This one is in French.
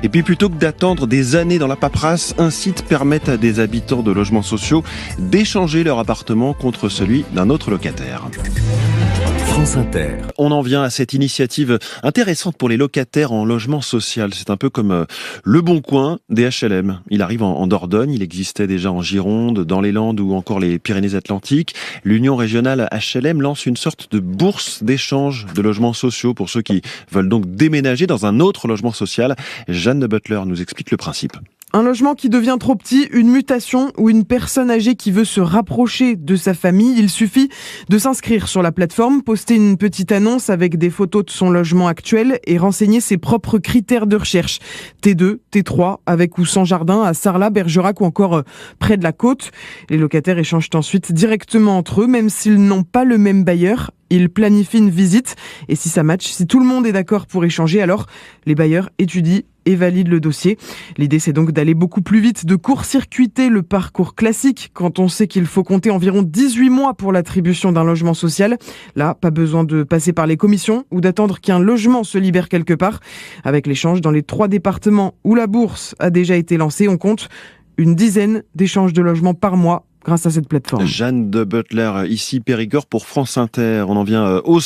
Et puis plutôt que d'attendre des années dans la paperasse, un site permet à des habitants de logements sociaux d'échanger leur appartement contre celui d'un autre locataire. France Inter. On en vient à cette initiative intéressante pour les locataires en logement social. C'est un peu comme le Bon Coin des HLM. Il arrive en Dordogne, il existait déjà en Gironde, dans les Landes ou encore les Pyrénées-Atlantiques. L'Union régionale HLM lance une sorte de bourse d'échange de logements sociaux pour ceux qui veulent donc déménager dans un autre logement social. Jeanne de Butler nous explique le principe. Un logement qui devient trop petit, une mutation ou une personne âgée qui veut se rapprocher de sa famille, il suffit de s'inscrire sur la plateforme, poster une petite annonce avec des photos de son logement actuel et renseigner ses propres critères de recherche. T2, T3, avec ou sans jardin, à Sarlat, Bergerac ou encore près de la côte. Les locataires échangent ensuite directement entre eux, même s'ils n'ont pas le même bailleur. Ils planifient une visite et si ça match, si tout le monde est d'accord pour échanger, alors les bailleurs étudient et valident le dossier. L'idée, c'est donc d'aller beaucoup plus vite, de court-circuiter le parcours classique quand on sait qu'il faut compter environ 18 mois pour l'attribution d'un logement social. Là, pas besoin de passer par les commissions ou d'attendre qu'un logement se libère quelque part. Avec l'échange dans les 3 départements où la bourse a déjà été lancée, on compte une dizaine d'échanges de logements par mois grâce à cette plateforme. Jeanne de Butler, ici Périgord pour France Inter. On en vient au